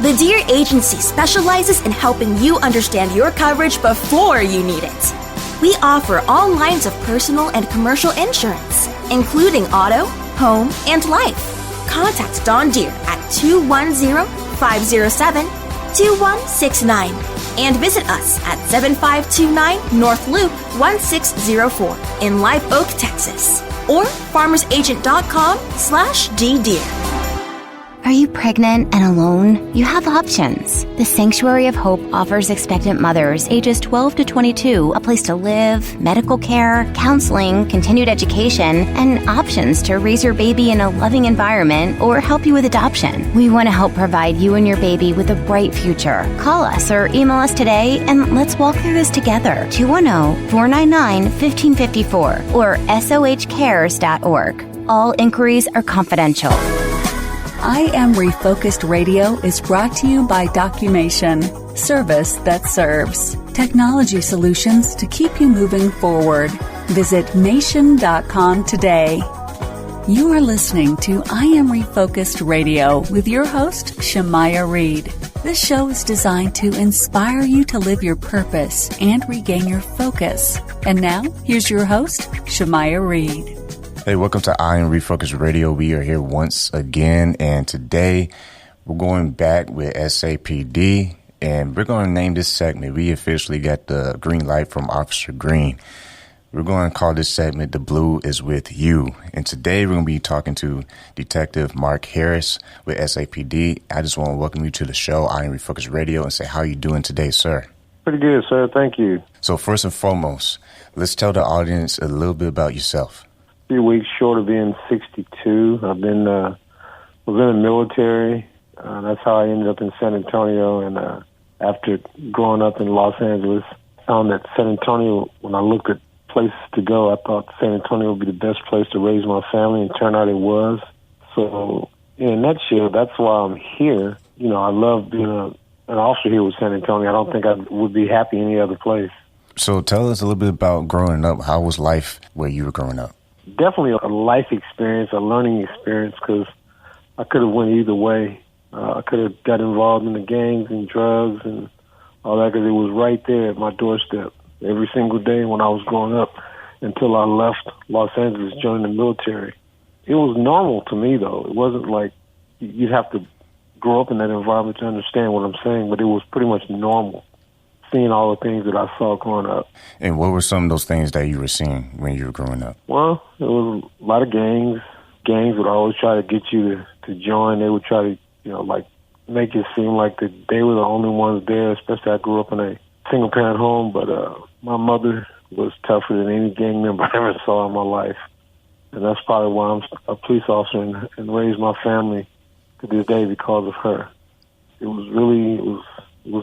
The DEER agency specializes in helping you understand your coverage before you need it. We offer all lines of personal and commercial insurance, including auto, home, and life. Contact Dawn Deere at 210-507-2169 and visit us at 7529 North Loop 1604 in Live Oak, Texas, or farmersagent.com/DDeer. Are you pregnant and alone? You have options. The Sanctuary of Hope offers expectant mothers ages 12 to 22 a place to live, medical care, counseling, continued education, and options to raise your baby in a loving environment or help you with adoption. We want to help provide you and your baby with a bright future. Call us or email us today and let's walk through this together. 210-499-1554 or sohcares.org. All inquiries are confidential. I Am Refocused Radio is brought to you by Documation, service that serves. Technology solutions to keep you moving forward. Visit nation.com today. You are listening to I Am Refocused Radio with your host, Shemaya Reed. This show is designed to inspire you to live your purpose and regain your focus. And now, here's your host, Shemaya Reed. Hey, welcome to I Am Refocused Radio. We are here once again, and today we're going back with SAPD, and we're going to name this segment. We officially got the green light from Officer Green. We're going to call this segment The Blue is With You, and today we're going to be talking to Detective Mark Harris with SAPD. I just want to welcome you to the show, I Am Refocused Radio, and say, how are you doing today, sir? Pretty good, sir. Thank you. So first and foremost, let's tell the audience a little bit about yourself. 3 weeks short of being 62. I've been was in the military. That's how I ended up in San Antonio. And after growing up in Los Angeles, found that San Antonio, when I looked at places to go, I thought San Antonio would be the best place to raise my family, and turned out it was. So in a nutshell, that's why I'm here. You know, I love being an officer here with San Antonio. I don't think I would be happy any other place. So tell us a little bit about growing up. How was life where you were growing up? Definitely a life experience, a learning experience, because I could have went either way. I could have got involved in the gangs and drugs and all that, because it was right there at my doorstep every single day when I was growing up until I left Los Angeles, joined the military. It was normal to me, though. It wasn't like you'd have to grow up in that environment to understand what I'm saying, but it was pretty much normal, seeing all the things that I saw growing up. And what were some of those things that you were seeing when you were growing up? Well, it was a lot of gangs. Gangs would always try to get you to join. They would try to, make it seem like that they were the only ones there, especially I grew up in a single-parent home, but my mother was tougher than any gang member I ever saw in my life. And that's probably why I'm a police officer and raised my family to this day because of her. It was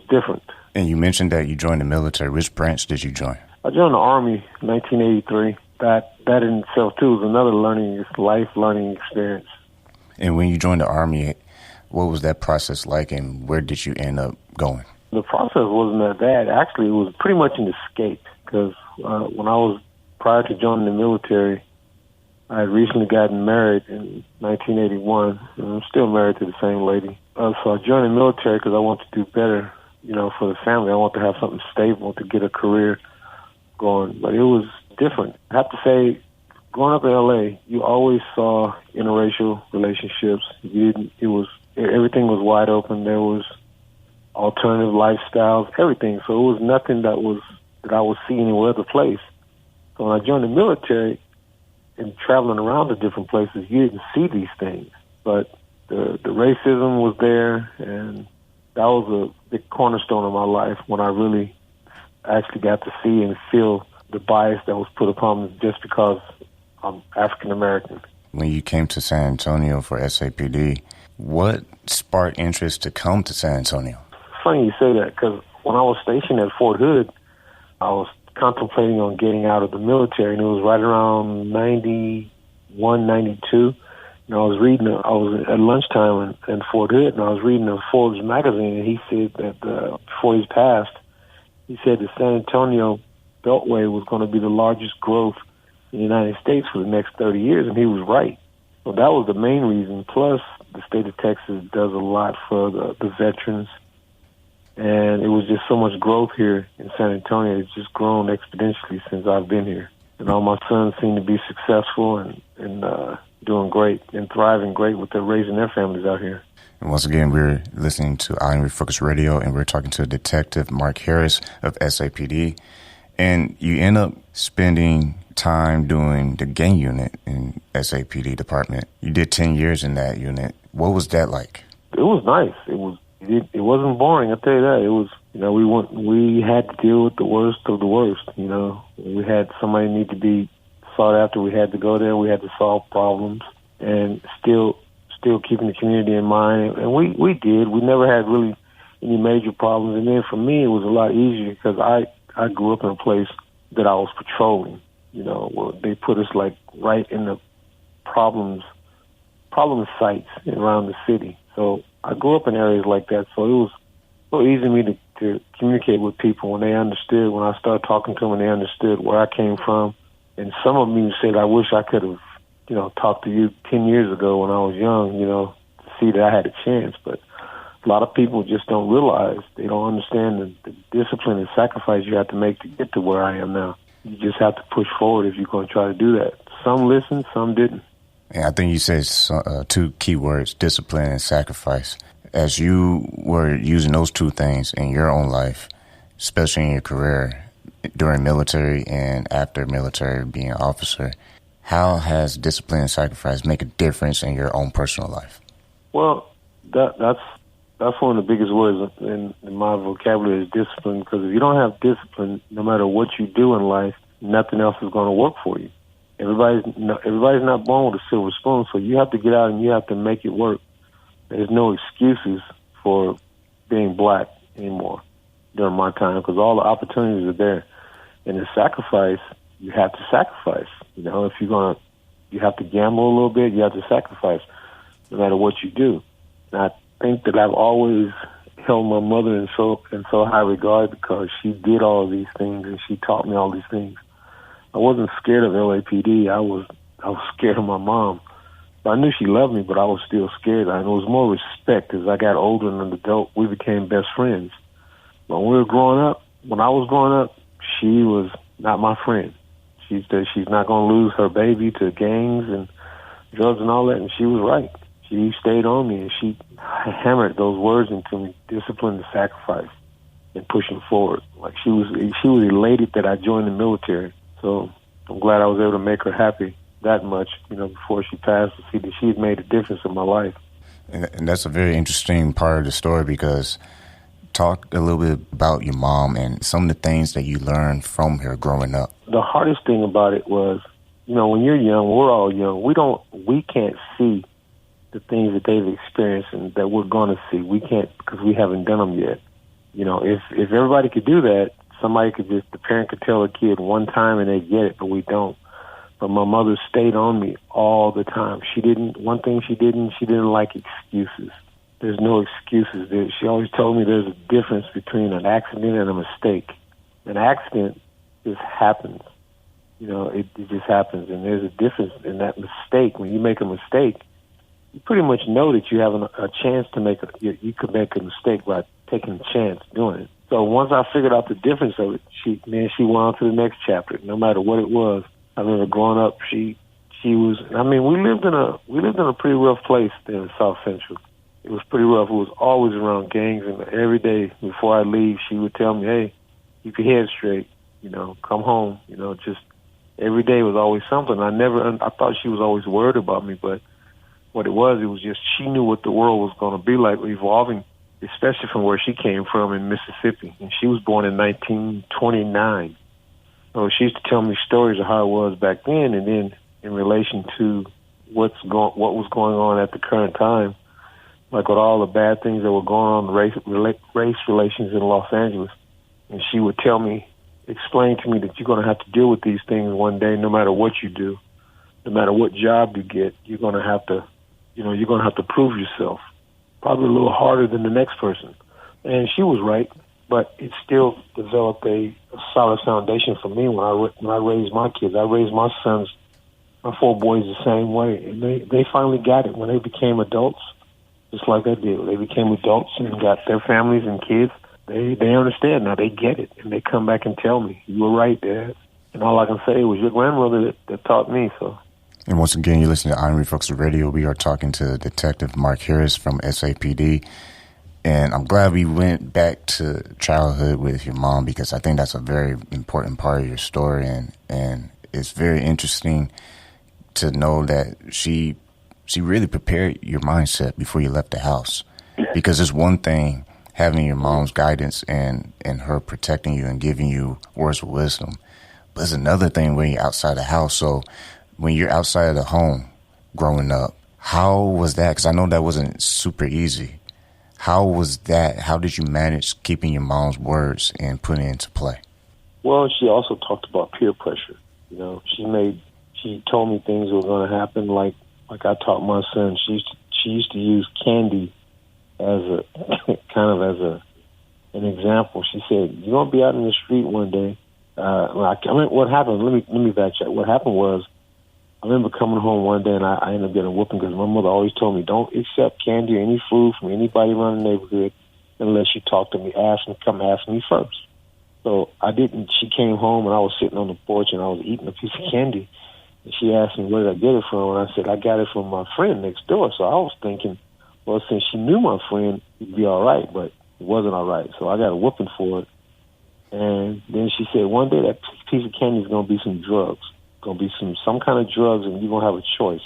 different. And you mentioned that you joined the military. Which branch did you join? I joined the Army in 1983. That in itself, too, was another life learning experience. And when you joined the Army, what was that process like, and where did you end up going? The process wasn't that bad. Actually, it was pretty much an escape, because prior to joining the military, I had recently gotten married in 1981, and I'm still married to the same lady. So I joined the military because I wanted to do better, for the family. I want to have something stable to get a career going. But it was different. I have to say, growing up in L.A., you always saw interracial relationships. Everything was wide open. There was alternative lifestyles, everything. So it was nothing that I would see anywhere other place. So when I joined the military and traveling around to different places, you didn't see these things. But the racism was there, and that was a big cornerstone of my life when I really actually got to see and feel the bias that was put upon me just because I'm African American. When you came to San Antonio for SAPD, what sparked interest to come to San Antonio? Funny you say that, because when I was stationed at Fort Hood, I was contemplating on getting out of the military, and it was right around 91, 92. And I was at lunchtime in Fort Hood, and I was reading a Forbes magazine, and he said that before he passed, he said the San Antonio Beltway was going to be the largest growth in the United States for the next 30 years, and he was right. So that was the main reason. Plus, the state of Texas does a lot for the veterans. And it was just so much growth here in San Antonio. It's just grown exponentially since I've been here. And all my sons seem to be successful and doing great and thriving great with their raising their families out here. And once again, we're listening to I Am Refocused Radio, and we're talking to Detective Mark Harris of SAPD. And you end up spending time doing the gang unit in SAPD department. You did 10 years in that unit. What was that like? It was nice. It wasn't boring, I'll tell you that. It was, we had to deal with the worst of the worst, We had somebody need to be sought after. We had to go there. We had to solve problems and still keeping the community in mind. And we did. We never had really any major problems. And then for me, it was a lot easier because I grew up in a place that I was patrolling, where they put us like right in the problem sites around the city. So I grew up in areas like that. So it was so easy for me to communicate with people when they understood, when I started talking to them and they understood where I came from. And some of me said, I wish I could have, talked to you 10 years ago when I was young, to see that I had a chance. But a lot of people just don't realize, they don't understand the discipline and sacrifice you have to make to get to where I am now. You just have to push forward if you're going to try to do that. Some listened, some didn't. And I think you said two key words, discipline and sacrifice. As you were using those two things in your own life, especially in your career, during military and after military, being an officer, how has discipline and sacrifice make a difference in your own personal life? Well, that's one of the biggest words in my vocabulary is discipline, because if you don't have discipline, no matter what you do in life, nothing else is going to work for you. Everybody's not born with a silver spoon, so you have to get out and you have to make it work. There's no excuses for being black anymore during my time, because all the opportunities are there. And the sacrifice, you have to sacrifice. If you have to gamble a little bit, you have to sacrifice, no matter what you do. And I think that I've always held my mother in so high regard because she did all of these things and she taught me all these things. I wasn't scared of LAPD. I was scared of my mom. I knew she loved me, but I was still scared. And it was more respect. As I got older and an adult, we became best friends. But when I was growing up, she was not my friend. She said she's not going to lose her baby to gangs and drugs and all that, and she was right. She stayed on me, and she hammered those words into me: discipline and sacrifice, and pushing forward. Like she was elated that I joined the military. So I'm glad I was able to make her happy that much, before she passed, to see that she had made a difference in my life. And that's a very interesting part of the story, because talk a little bit about your mom and some of the things that you learned from her growing up. The hardest thing about it was, when you're young, we're all young. We can't see the things that they've experienced and that we're going to see. We can't, because we haven't done them yet. If everybody could do that, the parent could tell a kid one time and they get it, but we don't. But my mother stayed on me all the time. She didn't like excuses. There's no excuses. She always told me there's a difference between an accident and a mistake. An accident just happens. It just happens. And there's a difference in that mistake. When you make a mistake, you pretty much know that you have a chance to you could make a mistake by taking a chance doing it. So once I figured out the difference of it, she went on to the next chapter, no matter what it was. I remember growing up, she was, we lived in a pretty rough place there in South Central. It was pretty rough. It was always around gangs, and every day before I leave, she would tell me, hey, keep your head straight, come home, just every day was always something. I thought she was always worried about me, but what it was just she knew what the world was going to be like, evolving, especially from where she came from in Mississippi. And she was born in 1929. So she used to tell me stories of how it was back then, and then in relation to what was going on at the current time, like with all the bad things that were going on, race relations in Los Angeles. And she would explain to me that you're going to have to deal with these things one day, no matter what you do, no matter what job you get. You're going to have to prove yourself, probably a little harder than the next person. And she was right. But it still developed a solid foundation for me when I raised my kids. I raised my sons my 4 boys the same way. And they finally got it when they became adults, just like I did. They became adults and got their families and kids. They understand now. They get it. And they come back and tell me, you were right, Dad. And all I can say was your grandmother that taught me. So. And once again, you're listening to I Am Refocused Radio. We are talking to Detective Mark Harris from SAPD. And I'm glad we went back to childhood with your mom, because I think that's a very important part of your story. And it's very interesting to know that she really prepared your mindset before you left the house. Because it's one thing having your mom's guidance and her protecting you and giving you words of wisdom. But it's another thing when you're outside the house. So when you're outside of the home growing up, how was that? Because I know that wasn't super easy. How was that? How did you manage keeping your mom's words and putting it into play? Well, she also talked about peer pressure. You know, she told me things were going to happen. Like I taught my son. She used to use candy as a an example. She said, "You're going to be out in the street one day." What happened? Let me backtrack. What happened was, I remember coming home one day and I ended up getting a whooping because my mother always told me, don't accept candy or any food from anybody around the neighborhood unless you talk to me. Come ask me first. So I didn't. She came home and I was sitting on the porch and I was eating a piece of candy. And she asked me, where did I get it from? And I said, I got it from my friend next door. So I was thinking, well, since she knew my friend, it'd be all right, but it wasn't all right. So I got a whooping for it. And then she said, one day that piece of candy is going to be some drugs. Going to be some kind of drugs, and you're going to have a choice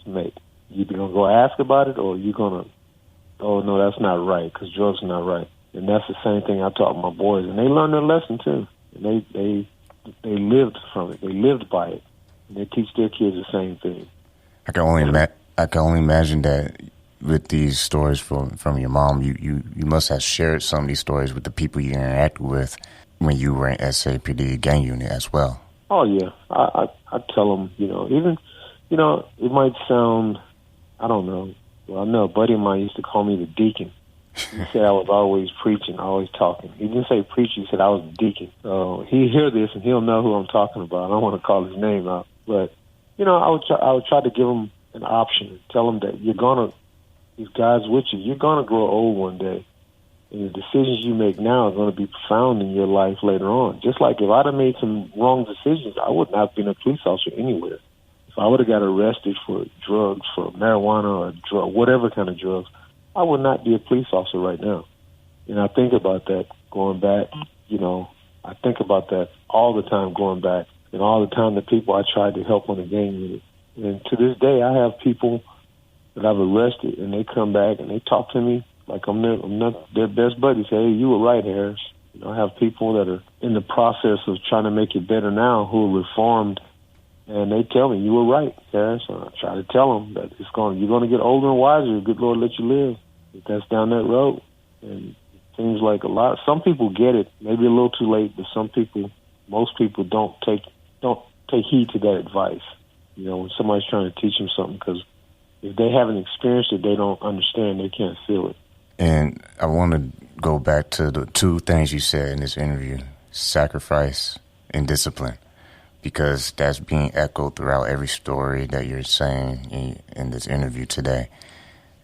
to make. You're either going to go ask about it, or you're going to, oh, no, that's not right, because drugs are not right. And that's the same thing I taught my boys, and they learned their lesson, too. And they lived from it. They lived by it. And they teach their kids the same thing. I can only imagine that with these stories from your mom, you must have shared some of these stories with the people you interacted with when you were in SAPD gang unit as well. Oh, yeah. I tell them, even, it might sound, I don't know. Well, I know a buddy of mine used to call me the deacon. He said I was always preaching, always talking. He didn't say preach, he said I was the deacon. So he'll hear this and he'll know who I'm talking about. I don't want to call his name out. But, I would try to give him an option, tell him that if God's with you, you're going to grow old one day. And the decisions you make now are going to be profound in your life later on. Just like if I'd have made some wrong decisions, I would not have been a police officer anywhere. If I would have got arrested for drugs, for marijuana or whatever kind of drugs, I would not be a police officer right now. And I think about that going back, I think about that all the time going back, and all the time the people I tried to help on the gang unit. And to this day, I have people that I've arrested, and they come back and they talk to me like I'm not their best buddy. Say, hey, you were right, Harris. I have people that are in the process of trying to make it better now who are reformed, and they tell me, you were right, Harris. And I try to tell them that you're going to get older and wiser. Good Lord, let you live. If that's down that road. And it seems like some people get it, maybe a little too late, but most people don't take heed to that advice. When somebody's trying to teach them something, because if they haven't experienced it, they don't understand. They can't feel it. And I want to go back to the two things you said in this interview, sacrifice and discipline, because that's being echoed throughout every story that you're saying in this interview today.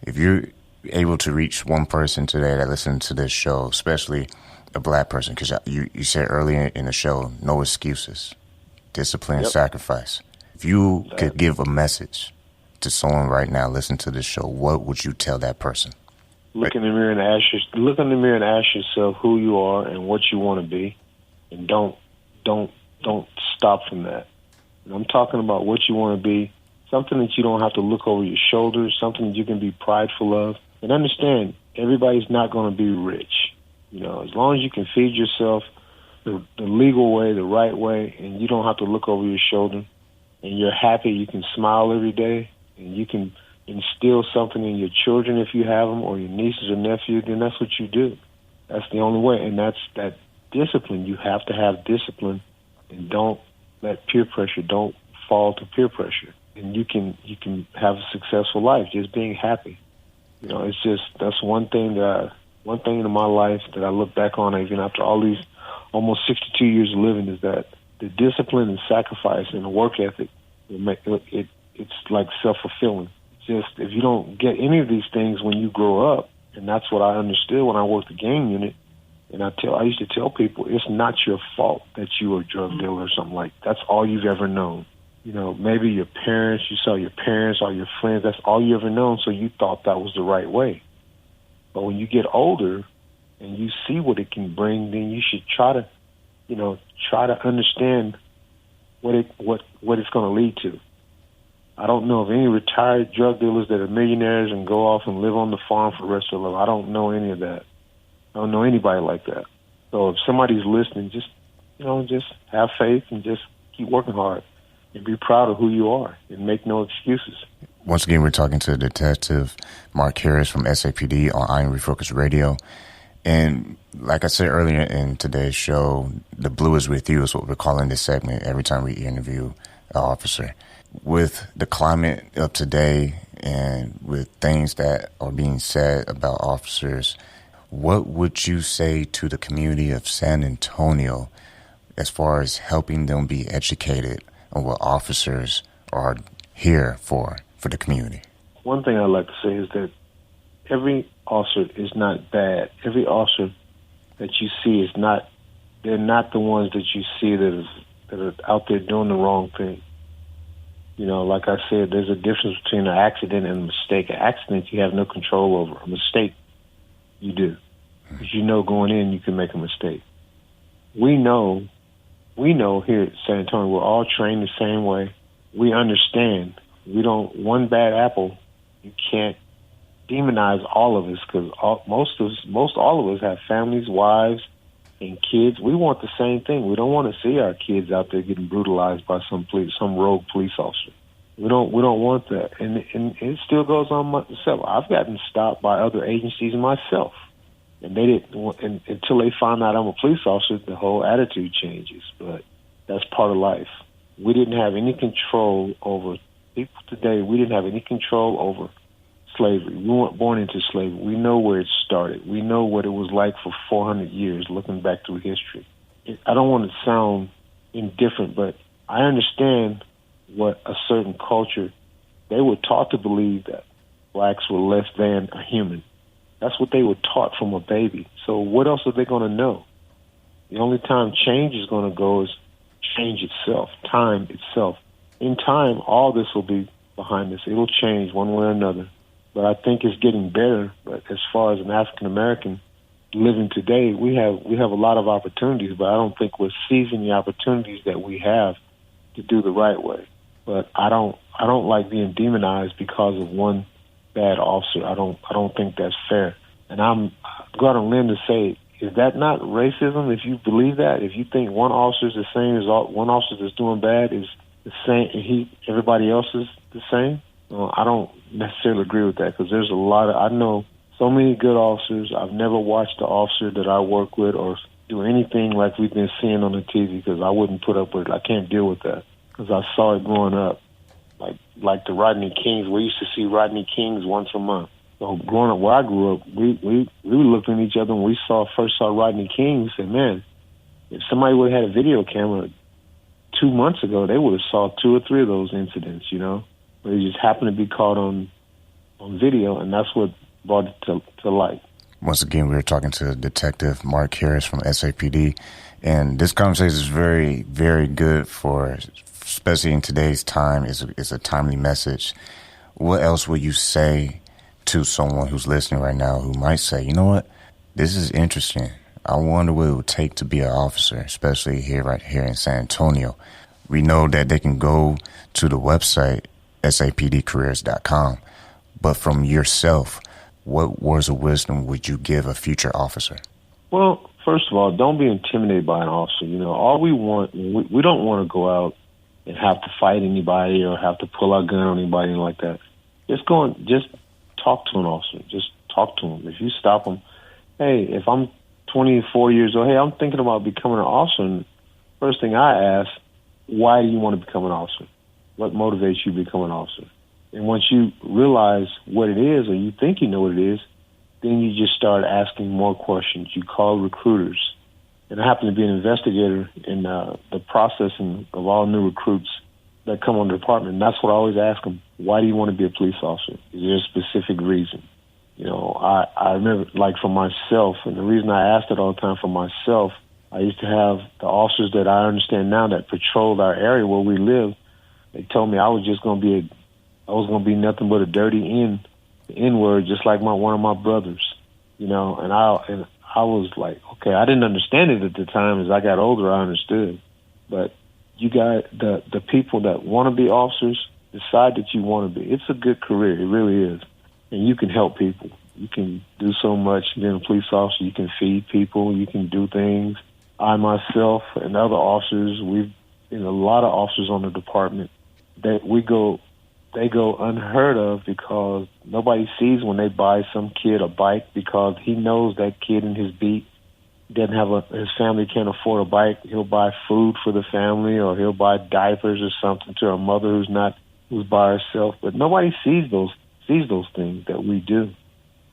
If you're able to reach one person today that listens to this show, especially a black person, because you said earlier in the show, no excuses, discipline, sacrifice. If you could give a message to someone right now, listen to this show, what would you tell that person? Look in the mirror and ask yourself who you are and what you want to be, and don't stop from that. And I'm talking about what you want to be, something that you don't have to look over your shoulders, something that you can be prideful of. And understand, everybody's not going to be rich. As long as you can feed yourself the legal way, the right way, and you don't have to look over your shoulder, and you're happy, you can smile every day, and you can instill something in your children if you have them, or your nieces or nephews, then that's what you do. That's the only way, and that's that discipline. You have to have discipline, and don't let peer pressure, don't fall to peer pressure. And you can have a successful life just being happy. It's just, that's one thing in my life that I look back on, even after all these almost 62 years of living, is that the discipline and sacrifice and the work ethic It's like self-fulfilling. Just if you don't get any of these things when you grow up, and that's what I understood when I worked the gang unit. And I used to tell people, it's not your fault that you were a drug dealer or something like that. That's all you've ever known. You know, maybe your parents, you saw your parents or your friends, that's all you ever known, so you thought that was the right way. But when you get older and you see what it can bring, then you should try to understand what it's going to lead to. I don't know of any retired drug dealers that are millionaires and go off and live on the farm for the rest of their life. I don't know any of that. I don't know anybody like that. So if somebody's listening, just have faith and just keep working hard and be proud of who you are and make no excuses. Once again, we're talking to Detective Mark Harris from SAPD on I Am Refocused Radio. And like I said earlier in today's show, the blue is with you is what we're calling this segment every time we interview an officer. With the climate of today and with things that are being said about officers, what would you say to the community of San Antonio as far as helping them be educated on what officers are here for the community? One thing I'd like to say is that every officer is not bad. Every officer that you see they're not the ones that you see that are out there doing the wrong thing. You know, like I said, there's a difference between an accident and a mistake. An accident you have no control over. A mistake you do. Because you know going in you can make a mistake. We know here at San Antonio we're all trained the same way. We understand. One bad apple, you can't demonize all of us because most all of us have families, wives, and kids. We want the same thing. We don't want to see our kids out there getting brutalized by some rogue police officer. We don't want that, and it still goes on myself. I've gotten stopped by other agencies myself, and they didn't. And until they find out I'm a police officer, the whole attitude changes. But that's part of life. We didn't have any control over people today. We didn't have any control over slavery. We weren't born into slavery. We know where it started. We know what it was like for 400 years, looking back through history. I don't want to sound indifferent, but I understand what a certain culture, they were taught to believe that blacks were less than a human. That's what they were taught from a baby. So what else are they going to know? The only time change is going to go is change itself, time itself. In time, all this will be behind us. It'll change one way or another. But I think it's getting better. But as far as an African American living today, we have a lot of opportunities, but I don't think we're seizing the opportunities that we have to do the right way. But I don't like being demonized because of one bad officer. I don't think that's fair. And I'm going on a limb to say, is that not racism? If you believe that, if you think one officer is the same as one officer that's doing bad is the same, and everybody else is the same. I don't necessarily agree with that because there's I know so many good officers. I've never watched an officer that I work with or do anything like we've been seeing on the TV because I wouldn't put up with it. I can't deal with that because I saw it growing up. Like the Rodney Kings, we used to see Rodney Kings once a month. So growing up where I grew up, we looked at each other when we first saw Rodney King and said, man, if somebody would have had a video camera 2 months ago, they would have saw 2 or 3 of those incidents, you know. But it just happened to be caught on video, and that's what brought it to light. Once again, we were talking to Detective Mark Harris from SAPD, and this conversation is very, very good for, especially in today's time, is a timely message. What else would you say to someone who's listening right now who might say, you know what, this is interesting. I wonder what it would take to be an officer, especially right here in San Antonio. We know that they can go to the website, sapdcareers.com. But from yourself, what words of wisdom would you give a future officer? Well, first of all, don't be intimidated by an officer. You know, all we want, we don't want to go out and have to fight anybody or have to pull our gun on anybody like that. Just talk to an officer. Just talk to him. If you stop him, hey, if I'm 24 years old, hey, I'm thinking about becoming an officer. And first thing I ask, why do you want to become an officer? What motivates you to become an officer? And once you realize what it is, or you think you know what it is, then you just start asking more questions. You call recruiters. And I happen to be an investigator in the processing of all new recruits that come on the department. And that's what I always ask them. Why do you want to be a police officer? Is there a specific reason? You know, I remember, like, for myself, and the reason I asked it all the time for myself, I used to have the officers that I understand now that patrolled our area where we live. They told me I was going to be nothing but a dirty N-word, just like one of my brothers, you know. And I was like, okay, I didn't understand it at the time. As I got older, I understood. But you got the people that want to be officers, decide that you want to be. It's a good career. It really is. And you can help people. You can do so much being a police officer. You can feed people. You can do things. I, myself, and other officers, we've been a lot of officers on the department that they go unheard of because nobody sees when they buy some kid a bike because he knows that kid in his beat doesn't have his family can't afford a bike. He'll buy food for the family, or he'll buy diapers or something to a mother who's by herself. But nobody sees those things that we do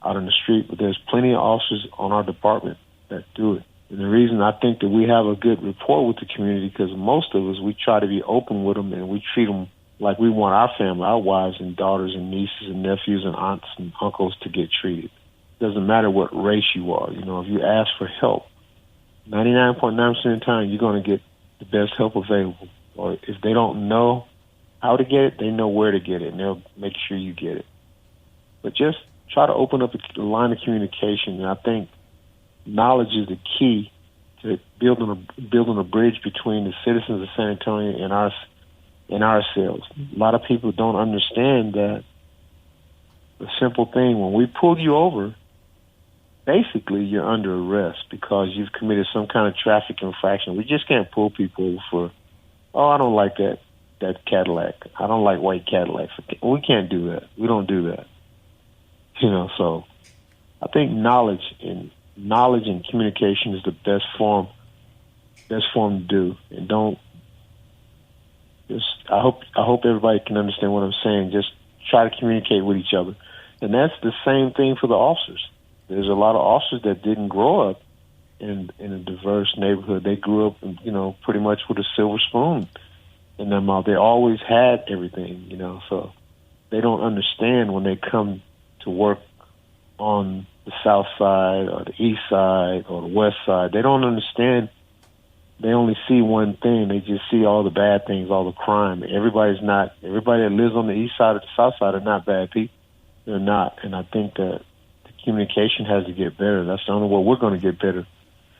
out in the street. But there's plenty of officers on our department that do it. And the reason I think that we have a good rapport with the community, because most of us, we try to be open with them and we treat them like we want our family, our wives and daughters and nieces and nephews and aunts and uncles to get treated. Doesn't matter what race you are. You know, if you ask for help, 99.9% of the time, you're going to get the best help available. Or if they don't know how to get it, they know where to get it, and they'll make sure you get it. But just try to open up a line of communication, and I think knowledge is the key to building a bridge between the citizens of San Antonio and ourselves. A lot of people don't understand that the simple thing, when we pull you over, basically you're under arrest because you've committed some kind of traffic infraction. We just can't pull people over for, I don't like that Cadillac. I don't like white Cadillacs. We can't do that. We don't do that. You know, so I think knowledge and communication is the best form to do. And I hope everybody can understand what I'm saying. Just try to communicate with each other. And that's the same thing for the officers. There's a lot of officers that didn't grow up in a diverse neighborhood. They grew up, you know, pretty much with a silver spoon in their mouth. They always had everything, you know, so they don't understand when they come to work on the south side or the east side or the west side. They don't understand. They only see one thing. They just see all the bad things, all the crime. Everybody that lives on the east side or the south side are not bad people. They're not. And I think that the communication has to get better. That's the only way we're going to get better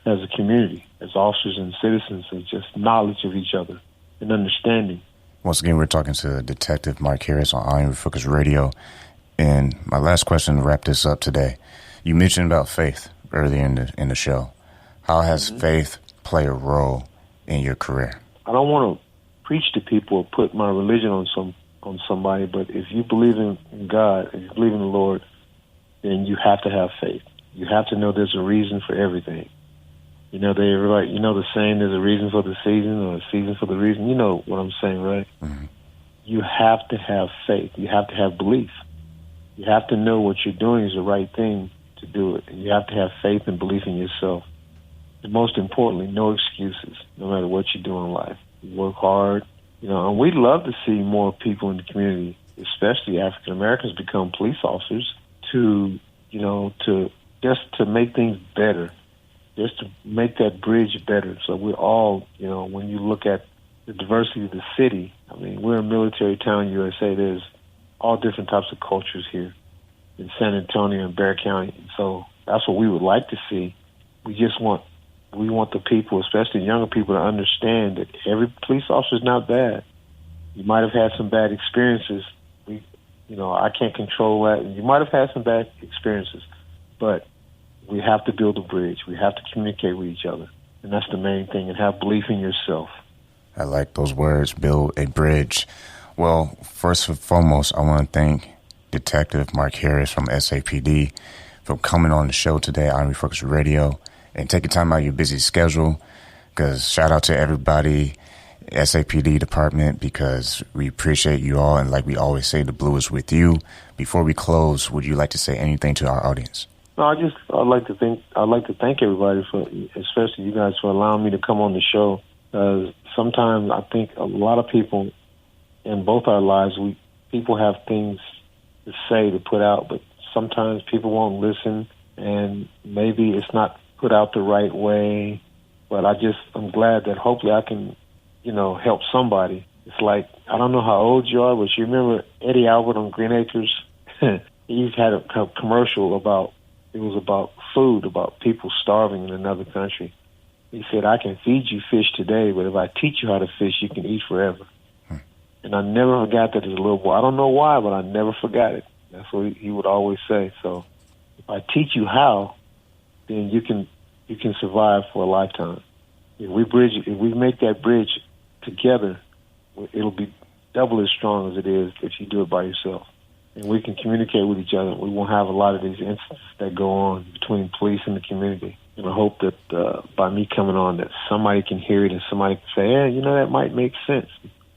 as a community, as officers and citizens, is just knowledge of each other and understanding. Once again, we're talking to Detective Mark Harris on I Am Refocused Radio. And my last question to wrap this up today. You mentioned about faith earlier in the show. How has faith play a role in your career? I don't want to preach to people or put my religion on somebody, but if you believe in God, if you believe in the Lord, then you have to have faith. You have to know there's a reason for everything. You know, the saying, there's a reason for the season or a season for the reason. You know what I'm saying, right? Mm-hmm. You have to have faith. You have to have belief. You have to know what you're doing is the right thing to do it. And you have to have faith and belief in yourself. And most importantly, no excuses, no matter what you do in life. You work hard, you know, and we'd love to see more people in the community, especially African Americans, become police officers to make things better, just to make that bridge better. So we're all, you know, when you look at the diversity of the city, I mean, we're a military town, USA. There's all different types of cultures here in San Antonio and Bexar County. So that's what we would like to see. We want the people, especially younger people, to understand that every police officer is not bad. You might have had some bad experiences. I can't control that. You might have had some bad experiences, but we have to build a bridge. We have to communicate with each other, and that's the main thing, and have belief in yourself. I like those words, build a bridge. Well, first and foremost, I want to thank Detective Mark Harris from SAPD for coming on the show today on Refocused Radio and taking time out of your busy schedule, because shout out to everybody, SAPD department, because we appreciate you all. And like we always say, the blue is with you. Before we close, would you like to say anything to our audience? No, I'd like to thank everybody, especially you guys, for allowing me to come on the show. Sometimes I think a lot of people in both our lives, people have things to say, to put out, but sometimes people won't listen, and maybe it's not put out the right way. But I'm glad that hopefully I can, help somebody. It's like, I don't know how old you are, but you remember Eddie Albert on Green Acres? He's had a commercial about food, about people starving in another country. He said, I can feed you fish today, but if I teach you how to fish, you can eat forever. And I never forgot that as a little boy. I don't know why, but I never forgot it. That's what he would always say. So if I teach you how, then you can survive for a lifetime. If we make that bridge together, it'll be double as strong as it is if you do it by yourself. And we can communicate with each other. We won't have a lot of these incidents that go on between police and the community. And I hope that by me coming on, that somebody can hear it and somebody can say, yeah, that might make sense.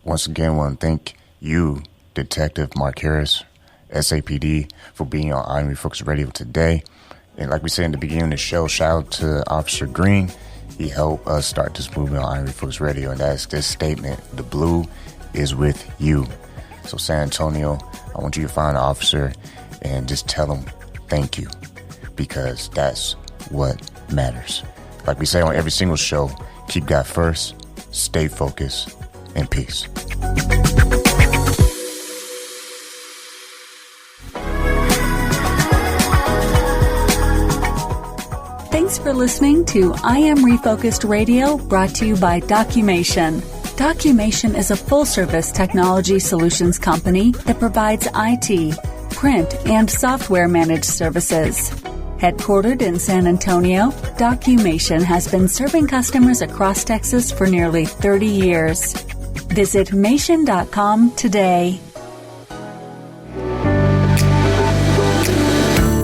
Once again, I want to thank you, Detective Mark Harris, SAPD, for being on I Am Refocused Radio today. And like we said in the beginning of the show, shout out to Officer Green. He helped us start this movement on I Am Refocused Radio, and that's this statement: the blue is with you. So San Antonio, I want you to find an officer and just tell him thank you, because that's what matters. Like we say on every single show, keep God first, stay focused, and peace. Thanks for listening to I Am Refocused Radio, brought to you by Documation. Documation is a full-service technology solutions company that provides IT, print, and software managed services. Headquartered in San Antonio, Documation has been serving customers across Texas for nearly 30 years. Visit Mation.com today.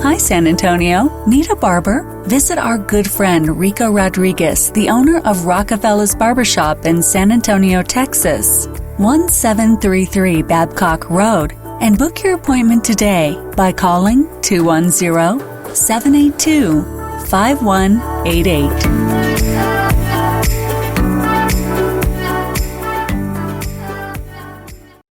Hi, San Antonio. Need a barber? Visit our good friend Rico Rodriguez, the owner of Rockafellas Barbershop in San Antonio, Texas, 1733 Babcock Road, and book your appointment today by calling 210-782-5188.